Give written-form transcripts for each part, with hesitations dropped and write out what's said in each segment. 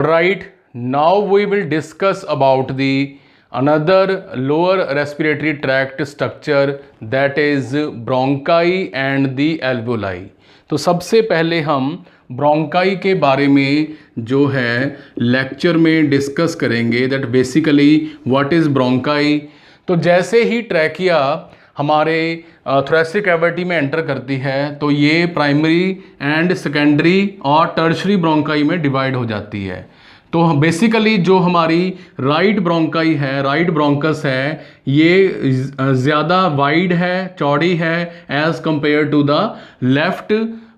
Right, now we will discuss about the another lower respiratory tract structure, that is bronchi and the alveoli. तो सबसे पहले हम bronchi के बारे में जो है लेक्चर में डिस्कस करेंगे, that basically what is bronchi. तो जैसे ही ट्रैकिया हमारे थोरेसिक कैविटी में एंटर करती है तो ये प्राइमरी एंड सेकेंडरी और टर्शरी ब्रोंकाई में डिवाइड हो जाती है. तो बेसिकली जो हमारी राइट ब्रोंकाई है, राइट ब्रोंकस है, ये ज़्यादा वाइड है, चौड़ी है as compare to the left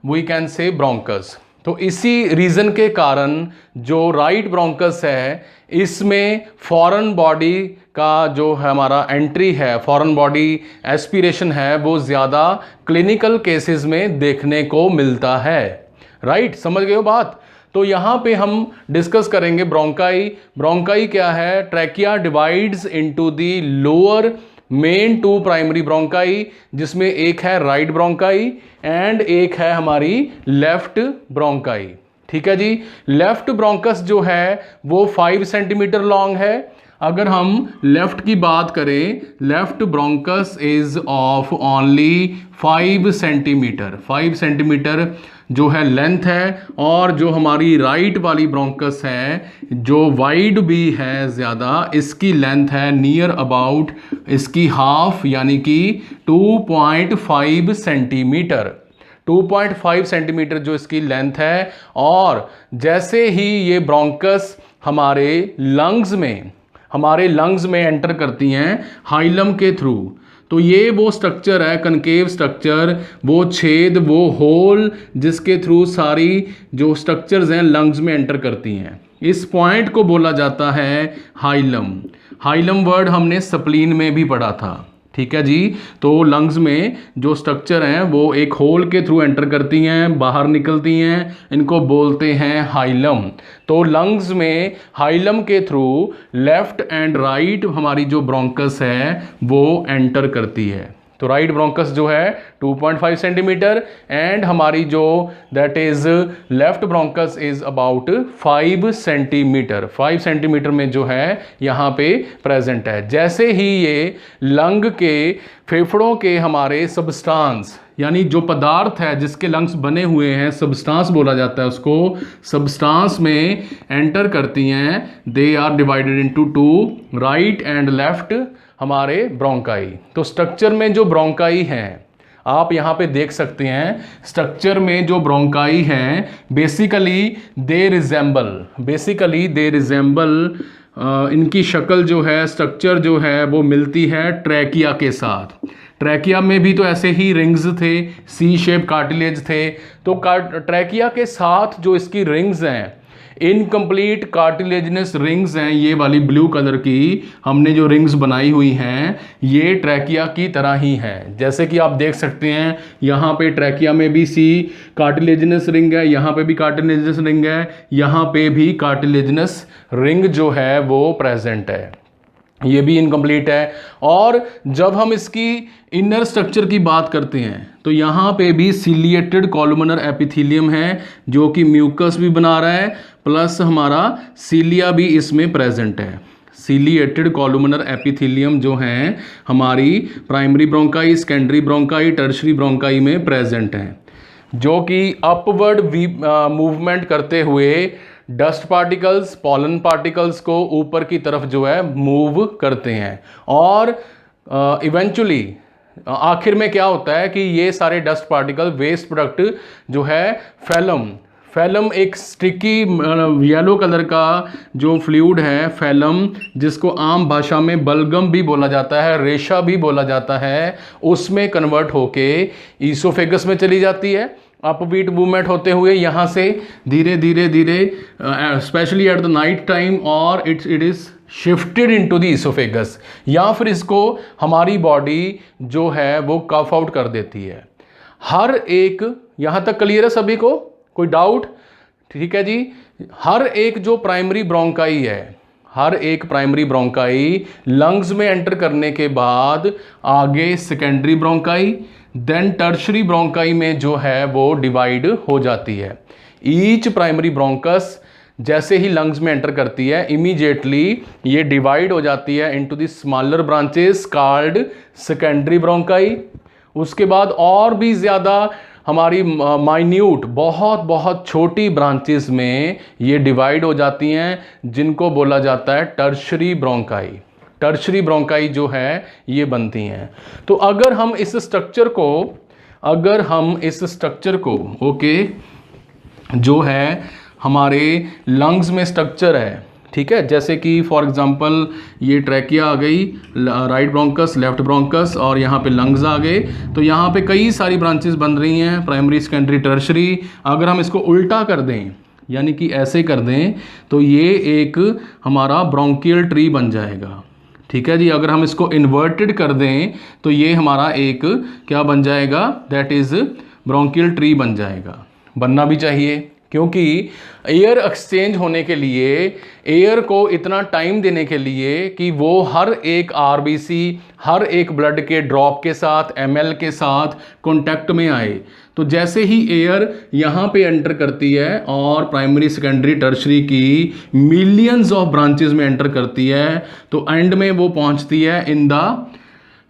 we can say bronchus. तो इसी रीज़न के कारण जो राइट ब्रोंकस है इसमें फॉरेन बॉडी का जो है हमारा एंट्री है, फॉरेन बॉडी एस्पिरेशन है, वो ज़्यादा क्लिनिकल केसेस में देखने को मिलता है. राइट, समझ गए हो बात. तो यहाँ पे हम डिस्कस करेंगे ब्रोंकाई. ब्रोंकाई क्या है? Trachea divides into the lower main two primary bronchi, जिसमें एक है राइट ब्रोंकाई एंड एक है हमारी लेफ्ट ब्रोंकाई. ठीक है जी. लेफ्ट ब्रोंकस जो है वो 5 सेंटीमीटर लॉन्ग है. अगर हम लेफ्ट की बात करें, left bronchus is of only 5 centimetre. 5 centimetre जो है लेंथ है. और जो हमारी राइट वाली ब्रोंकस है जो वाइड भी है ज़्यादा, इसकी लेंथ है नियर अबाउट इसकी हाफ, यानी कि 2.5 सेंटीमीटर. 2.5 सेंटीमीटर जो इसकी लेंथ है. और जैसे ही ये ब्रोंकस हमारे लंग्स में एंटर करती हैं हाइलम के थ्रू, तो ये वो स्ट्रक्चर है, कनकेव स्ट्रक्चर, वो छेद, वो होल जिसके थ्रू सारी जो स्ट्रक्चर्स हैं लंग्स में एंटर करती हैं. इस पॉइंट को बोला जाता है हाइलम. हाइलम वर्ड हमने स्प्लीन में भी पढ़ा था. ठीक है जी. तो लंग्स में जो स्ट्रक्चर हैं वो एक होल के थ्रू एंटर करती हैं, बाहर निकलती हैं, इनको बोलते हैं हाइलम. तो लंग्स में हाइलम के थ्रू लेफ्ट एंड राइट हमारी जो ब्रोंकस है वो एंटर करती है. तो राइट ब्रोंकस जो है 2.5 सेंटीमीटर एंड हमारी जो that is left bronchus is about 5 centimetre. 5 centimetre में जो है यहाँ पे प्रेजेंट है. जैसे ही ये लंग के फेफड़ों के हमारे सबस्टांस, यानी जो पदार्थ है जिसके लंग्स बने हुए हैं, सबस्टांस बोला जाता है उसको, सबस्टांस में एंटर करती हैं, they are divided into 2 right and left हमारे ब्रोंकाई. तो स्ट्रक्चर में जो ब्रोंकाई हैं आप यहाँ पे देख सकते हैं. स्ट्रक्चर में जो ब्रोंकाई हैं बेसिकली दे रिजेंबल इनकी शक्ल जो है, स्ट्रक्चर जो है वो मिलती है ट्रैकिया के साथ. ट्रैकिया में भी तो ऐसे ही रिंग्स थे, सी शेप कार्टिलेज थे. तो ट्रैकिया के साथ जो इसकी रिंग्स हैं, इनकम्प्लीट कार्टिलेजिनस रिंग्स हैं, ये वाली ब्लू कलर की हमने जो रिंग्स बनाई हुई हैं ये ट्रैकिया की तरह ही हैं. जैसे कि आप देख सकते हैं यहाँ पे ट्रैकिया में भी सी कार्टिलेजिनस रिंग है, यहाँ पे भी कार्टिलेजिनस रिंग है, यहाँ पे भी कार्टिलेजिनस रिंग जो है वो प्रेजेंट है. ये भी इनकम्प्लीट है. और जब हम इसकी इनर स्ट्रक्चर की बात करते हैं तो यहाँ पे भी सिलिएटेड कॉलमनर एपिथेलियम है जो कि म्यूकस भी बना रहा है, प्लस हमारा सीलिया भी इसमें प्रेजेंट है. सिलिएटेड कॉलमनर एपिथेलियम जो हैं हमारी primary bronchi, secondary bronchi, tertiary bronchi में प्रेजेंट हैं, जो कि अपवर्ड मूवमेंट करते हुए डस्ट पार्टिकल्स, पॉलन पार्टिकल्स को ऊपर की तरफ जो है मूव करते हैं. और इवेंचुअली आखिर में क्या होता है कि ये सारे डस्ट पार्टिकल वेस्ट प्रोडक्ट जो है फैलम एक स्टिकी येलो कलर का जो फ्लूइड है फैलम, जिसको आम भाषा में बलगम भी बोला जाता है, रेशा भी बोला जाता है, उसमें कन्वर्ट होके ईसोफेगस में चली जाती है. अपबीट मूवमेंट होते हुए यहाँ से धीरे धीरे specially at the night time, और it is shifted into the oesophagus, या फिर इसको हमारी बॉडी जो है वो कफ आउट कर देती है. हर एक, यहाँ तक क्लियर है सभी को, कोई डाउट? ठीक है जी. हर एक जो प्राइमरी ब्रोंकाई है, हर एक प्राइमरी ब्रोंकाई लंग्स में एंटर करने के बाद आगे secondary bronchi, then tertiary bronchi में जो है वो डिवाइड हो जाती है. ईच प्राइमरी ब्रोंकस जैसे ही लंग्स में एंटर करती है इमीडिएटली ये डिवाइड हो जाती है into the smaller branches called secondary bronchi. उसके बाद और भी ज़्यादा हमारी माइन्यूट बहुत बहुत छोटी ब्रांचेस में ये डिवाइड हो जाती हैं, जिनको बोला जाता है टर्शरी ब्रोंकाई। टर्शरी ब्रोंकाई जो है ये बनती हैं। तो अगर हम इस स्ट्रक्चर को ओके जो है हमारे लंग्स में स्ट्रक्चर है, ठीक है, जैसे कि फॉर एग्जांपल ये ट्रैकिया आ गई, राइट ब्रोंकस, लेफ्ट ब्रोंकस, और यहाँ पे लंग्स आ गए, तो यहाँ पे कई सारी ब्रांचेस बन रही हैं, प्राइमरी, सेकेंडरी, टर्शरी। अगर हम इसको उल्टा कर दें यानी कि ऐसे कर दें तो ये एक हमारा ब्रोंकियल ट्री बन जाएगा, ठीक है जी। अगर हम इसको इन्वर्टेड कर दें तो ये हमारा एक क्या बन जाएगा, दैट इज़ ब्रोंकियल ट्री बन जाएगा। बनना भी चाहिए, क्योंकि एयर एक्सचेंज होने के लिए, एयर को इतना टाइम देने के लिए कि वो हर एक आरबीसी, हर एक ब्लड के ड्रॉप के साथ, एमएल के साथ कांटेक्ट में आए। तो जैसे ही एयर यहाँ पे एंटर करती है और प्राइमरी, सेकेंडरी, टर्शरी की मिलियंस ऑफ ब्रांचेस में एंटर करती है, तो एंड में वो पहुँचती है इन द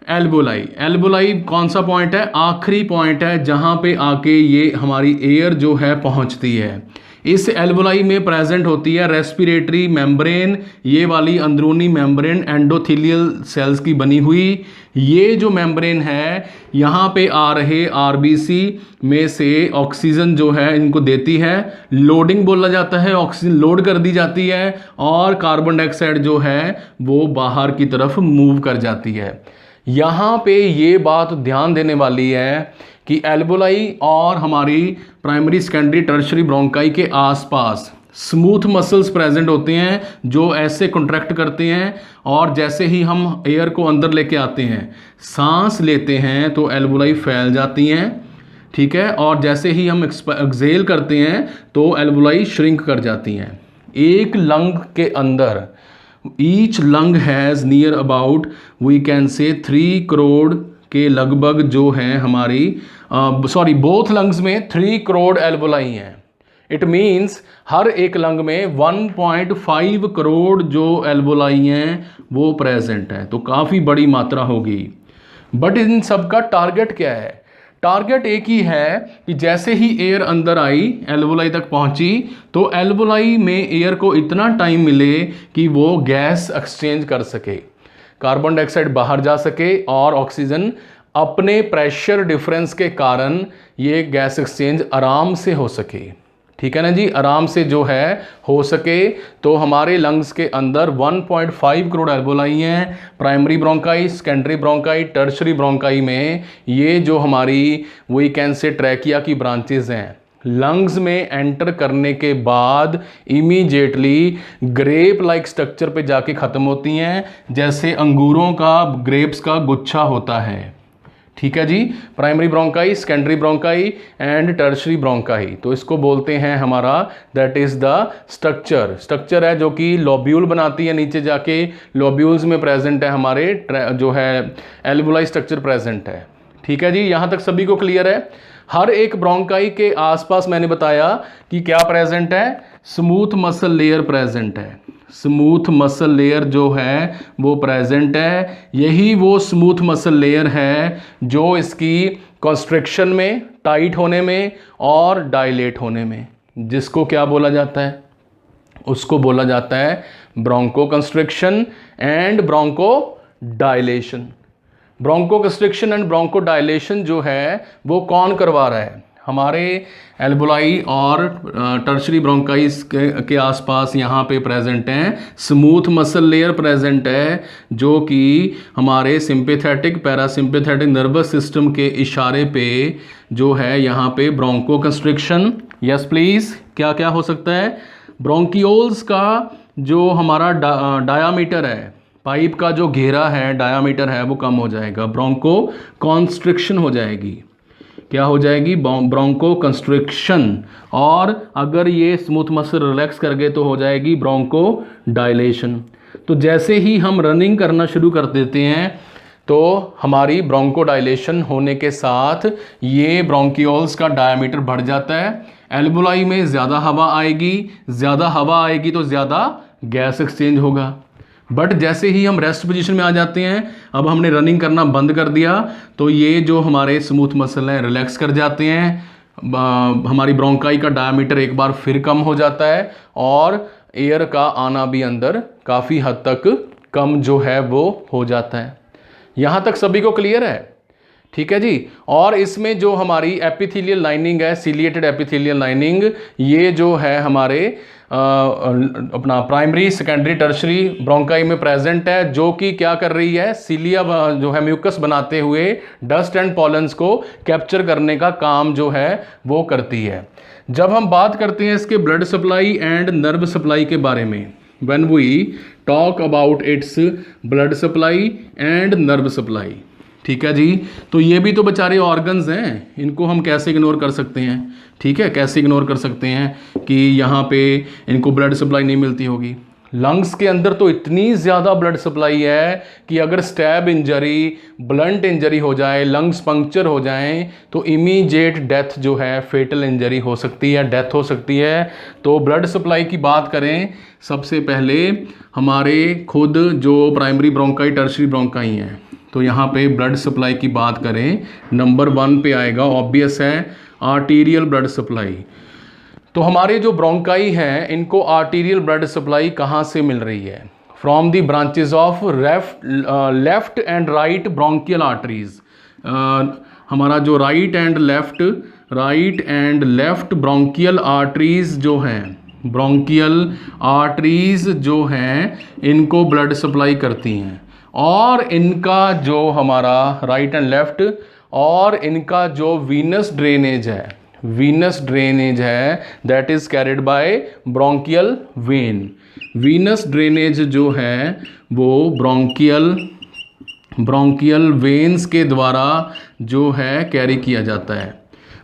एल्वोलाई। एल्वोलाई कौन सा पॉइंट है, आखिरी पॉइंट है जहां पे आके ये हमारी एयर जो है पहुंचती है। इस एल्वोलाई में प्रेजेंट होती है रेस्पिरेटरी मेम्ब्रेन, ये वाली अंदरूनी मेम्ब्रेन एंडोथेलियल सेल्स की बनी हुई। ये जो मेम्ब्रेन है यहाँ पे आ रहे आरबीसी में से ऑक्सीजन जो है इनको देती है, लोडिंग बोला जाता है, ऑक्सीजन लोड कर दी जाती है, और कार्बन डाइऑक्साइड जो है वो बाहर की तरफ मूव कर जाती है। यहाँ पे ये बात ध्यान देने वाली है कि एल्वोलाई और हमारी प्राइमरी, सेकेंडरी, टर्शरी ब्रोंकाई के आसपास स्मूथ मसल्स प्रेजेंट होते हैं जो ऐसे कॉन्ट्रैक्ट करते हैं, और जैसे ही हम एयर को अंदर लेके आते हैं, सांस लेते हैं, तो एल्वोलाई फैल जाती हैं, ठीक है, और जैसे ही हम एक्सहेल करते हैं तो एल्वोलाई श्रिंक कर जाती हैं। एक लंग के अंदर each lung has near about we can say 3 crore के लगभग जो हैं हमारी बोथ लंग्स में 3 करोड़ एल्वोलाई हैं। इट मीन्स हर एक लंग में 1.5 करोड़ जो एल्वोलाई हैं वो प्रेजेंट है, तो काफ़ी बड़ी मात्रा होगी। बट इन सब का टारगेट क्या है, टारगेट एक ही है कि जैसे ही एयर अंदर आई, एल्वोलाई तक पहुंची, तो एल्वोलाई में एयर को इतना टाइम मिले कि वो गैस एक्सचेंज कर सके, कार्बन डाइऑक्साइड बाहर जा सके, और ऑक्सीजन अपने प्रेशर डिफरेंस के कारण ये गैस एक्सचेंज आराम से हो सके, ठीक है ना जी, आराम से जो है हो सके। तो हमारे लंग्स के अंदर 1.5 करोड़ एल्वोलाई हैं। Primary bronchi, secondary bronchi, tertiary bronchi में ये जो हमारी वी कैन से ट्रैकिया की ब्रांचेज हैं, लंग्स में एंटर करने के बाद इमीडिएटली ग्रेप लाइक स्ट्रक्चर पे जाके ख़त्म होती हैं, जैसे अंगूरों का, ग्रेप्स का गुच्छा होता है, ठीक है जी। Primary bronchi, secondary bronchi and tertiary bronchi, तो इसको बोलते हैं हमारा, दैट इज द स्ट्रक्चर है जो कि लोब्यूल बनाती है, नीचे जाके लोब्यूल्स में प्रेजेंट है हमारे जो है एल्वोलाई स्ट्रक्चर प्रेजेंट है, ठीक है जी। यहाँ तक सभी को क्लियर है। हर एक ब्रोंकाई के आसपास मैंने बताया कि क्या प्रेजेंट है, स्मूथ मसल लेयर प्रेजेंट है, स्मूथ मसल लेयर जो है वो प्रेजेंट है। यही वो स्मूथ मसल लेयर है जो इसकी कंस्ट्रिक्शन में, टाइट होने में और डायलेट होने में, जिसको क्या बोला जाता है, उसको बोला जाता है bronchoconstriction and bronchodilation. Bronchoconstriction and bronchodilation जो है वो कौन करवा रहा है, हमारे एल्वोलाई और टर्शरी ब्रोंकाइस के आसपास यहाँ पे प्रेजेंट हैं, स्मूथ मसल लेयर प्रेजेंट है जो कि हमारे सिंपैथेटिक, पैरासिम्पैथेटिक नर्वस सिस्टम के इशारे पे जो है यहाँ पे ब्रोंको कंस्ट्रिक्शन। यस प्लीज़, क्या क्या हो सकता है, ब्रोंकियोल्स का जो हमारा डायामीटर है, पाइप का जो घेरा है, डायामीटर है, वो कम हो जाएगा, ब्रोंको कॉन्स्ट्रिक्शन हो जाएगी। क्या हो जाएगी, ब्रोंको कंस्ट्रिक्शन। और अगर ये स्मूथ मसल रिलैक्स कर गए तो हो जाएगी ब्रोंको डायलेशन। तो जैसे ही हम रनिंग करना शुरू कर देते हैं तो हमारी ब्रोंको डायलेशन होने के साथ ये ब्रोंकियोल्स का डायमीटर बढ़ जाता है एल्वोलाई में ज़्यादा हवा आएगी, ज़्यादा हवा आएगी तो ज़्यादा गैस एक्सचेंज होगा। बट जैसे ही हम रेस्ट पोजीशन में आ जाते हैं, अब हमने रनिंग करना बंद कर दिया, तो ये जो हमारे स्मूथ मसल हैं रिलैक्स कर जाते हैं, हमारी ब्रोंकाई का डायमीटर एक बार फिर कम हो जाता है और एयर का आना भी अंदर काफ़ी हद तक कम जो है वो हो जाता है। यहाँ तक सभी को क्लियर है? ठीक है जी। और इसमें जो हमारी एपिथेलियल लाइनिंग है, सिलिएटेड एपिथेलियल लाइनिंग, ये जो है हमारे अपना प्राइमरी, सेकेंडरी, टर्शरी ब्रोंकाई में प्रेजेंट है, जो कि क्या कर रही है, सीलिया जो है म्यूकस बनाते हुए डस्ट एंड पॉलन्स को कैप्चर करने का काम जो है वो करती है। जब हम बात करते हैं इसके blood supply and nerve supply के बारे में, when we talk about its blood supply and nerve supply, ठीक है जी, तो ये भी तो बेचारे ऑर्गन्स हैं, इनको हम कैसे इग्नोर कर सकते हैं? ठीक है, कैसे इग्नोर कर सकते हैं कि यहाँ पे इनको ब्लड सप्लाई नहीं मिलती होगी। लंग्स के अंदर तो इतनी ज़्यादा ब्लड सप्लाई है कि अगर स्टैब इंजरी, ब्लंट इंजरी हो जाए, लंग्स पंक्चर हो जाएं, तो इमीडिएट डेथ जो है, फेटल इंजरी हो सकती है, डेथ हो सकती है। तो ब्लड सप्लाई की बात करें, सबसे पहले हमारे खुद जो प्राइमरी ब्रोंकाई, टर्शरी ब्रोंकाई हैं, तो यहाँ पे ब्लड सप्लाई की बात करें, नंबर 1 पे आएगा, ऑब्वियस है, आर्टीरियल ब्लड सप्लाई। तो हमारे जो ब्रोंकाई हैं, इनको आर्टीरियल ब्लड सप्लाई कहाँ से मिल रही है? From the branches of left and right bronchial arteries. हमारा जो right and left bronchial arteries जो हैं, ब्रोंकियल आर्टरीज जो हैं, इनको ब्लड सप्लाई करती हैं। और इनका जो हमारा राइट एंड लेफ्ट, और इनका जो वीनस ड्रेनेज है, that is carried by bronchial when. Venus drainage जो है वो ब्रोंकियल वेन्स के द्वारा जो है कैरी किया जाता है,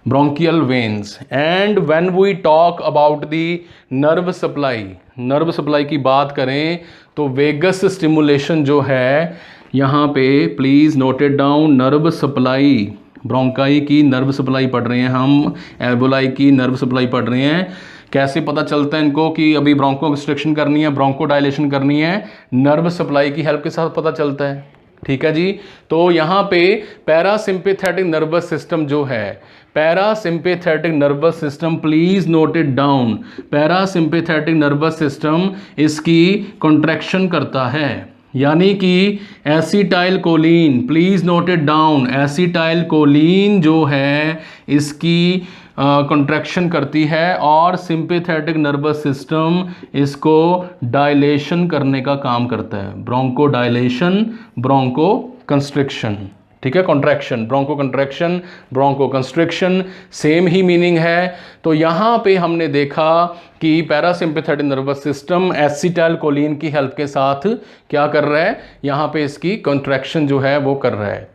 bronchial veins. And when we talk about the nerve supply की बात करें, तो वेगस स्टिमुलेशन जो है, यहाँ पे please noted down, nerve supply, bronchi की नर्व सप्लाई पढ़ रहे हैं हम, एल्वोलाई की नर्व सप्लाई पढ़ रहे हैं। कैसे पता चलता है इनको कि अभी ब्रोंको कंस्ट्रिक्शन करनी है, ब्रोंको डायलेशन करनी है? नर्व सप्लाई की हेल्प के साथ पता चलता है। ठीक है जी। तो यहाँ पे पैरासिम्पैथेटिक नर्वस सिस्टम जो है, parasympathetic nervous system, please note it down, parasympathetic nervous system इसकी कॉन्ट्रैक्शन करता है, यानी कि acetyl choline, please note it down, acetyl choline जो है इसकी कॉन्ट्रैक्शन करती है, और सिंपैथेटिक नर्वस सिस्टम इसको डायलेशन करने का काम करता है। ब्रोंको डायलेशन, ब्रोंको कंस्ट्रिक्शन, ठीक है, contraction, bronchoconstriction, bronchoconstriction, same ही मीनिंग है। तो यहाँ पे हमने देखा कि parasympathetic nervous system acetylcholine की हेल्प के साथ क्या कर रहा है, यहाँ पे इसकी कॉन्ट्रैक्शन जो है वो कर रहा है।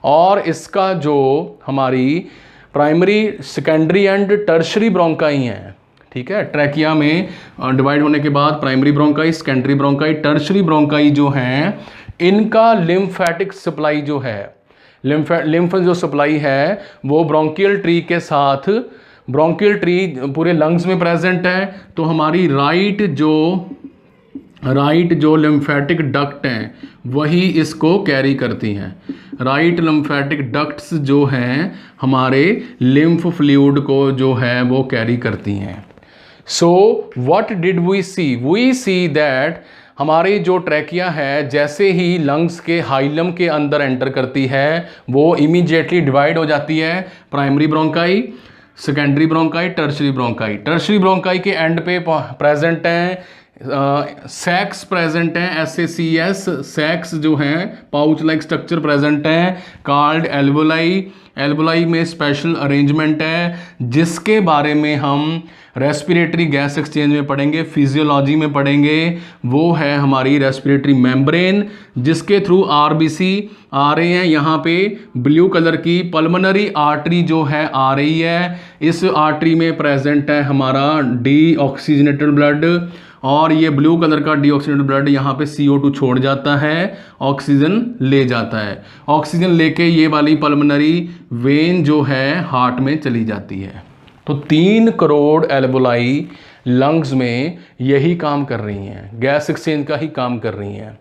और इसका जो हमारी primary, secondary and tertiary bronchi हैं, ठीक है, ट्रैकिया में डिवाइड होने के बाद primary bronchi, secondary bronchi, tertiary bronchi जो हैं, इनका लिम्फेटिक सप्लाई जो है, लिम्फ जो सप्लाई है वो ब्रोंकियल ट्री के साथ, ब्रोंकियल ट्री पूरे लंग्स में प्रेजेंट है, तो हमारी राइट जो लिम्फेटिक डक्ट हैं वही इसको कैरी करती हैं। राइट लिम्फेटिक डक्ट्स जो हैं हमारे लिम्फ फ्लूइड को जो है वो कैरी करती हैं। So what did we see that हमारी जो ट्रैकिया है, जैसे ही लंग्स के हाइलम के अंदर एंटर करती है, वो इमीडिएटली डिवाइड हो जाती है, primary bronchi, secondary bronchi, tertiary bronchi. Tertiary bronchi के एंड पे प्रेजेंट हैं सैक्स प्रेजेंट हैं, SACS, सैक्स जो हैं, पाउच लाइक स्ट्रक्चर प्रेजेंट हैं, कॉल्ड एल्वोलाई। एल्वोलाई में स्पेशल अरेंजमेंट है जिसके बारे में हम रेस्पिरेटरी गैस एक्सचेंज में पढ़ेंगे, फिजियोलॉजी में पढ़ेंगे। वो है हमारी रेस्पिरेटरी मेम्ब्रेन, जिसके थ्रू RBC आ रहे हैं। यहाँ पे ब्लू कलर की पल्मोनरी आर्टरी जो है आ रही है, इस आर्टरी में प्रेजेंट है हमारा डीऑक्सीजनेटेड ब्लड, और ये ब्लू कलर का डीऑक्सीजनेटेड ब्लड यहाँ पे CO2 छोड़ जाता है, ऑक्सीजन ले जाता है। ऑक्सीजन लेके ये वाली पल्मोनरी वेन जो है हार्ट में चली जाती है। तो 3 करोड़ एल्वोलाई लंग्स में यही काम कर रही हैं, गैस एक्सचेंज का ही काम कर रही हैं।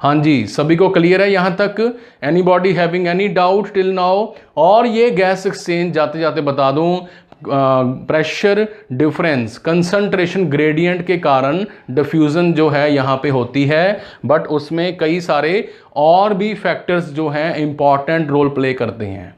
हाँ जी, सभी को क्लियर है यहाँ तक? Anybody having any doubt till now? और ये गैस एक्सचेंज जाते जाते बता दूं, प्रेशर डिफरेंस, कंसंट्रेशन ग्रेडियंट के कारण डिफ्यूजन जो है यहाँ पे होती है, बट उसमें कई सारे और भी फैक्टर्स जो हैं इंपॉर्टेंट रोल प्ले करते हैं।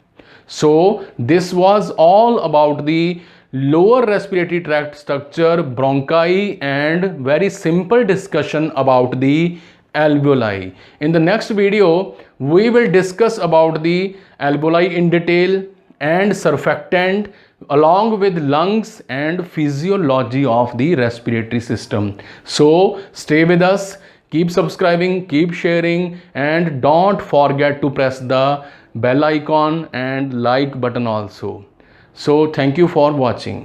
So this was all about the lower respiratory tract structure, bronchi, and very simple discussion about the alveoli. In the next video we will discuss about the alveoli in detail and surfactant along with lungs and physiology of the respiratory system. So stay with us, keep subscribing, keep sharing, and don't forget to press the bell icon and like button also. So thank you for watching.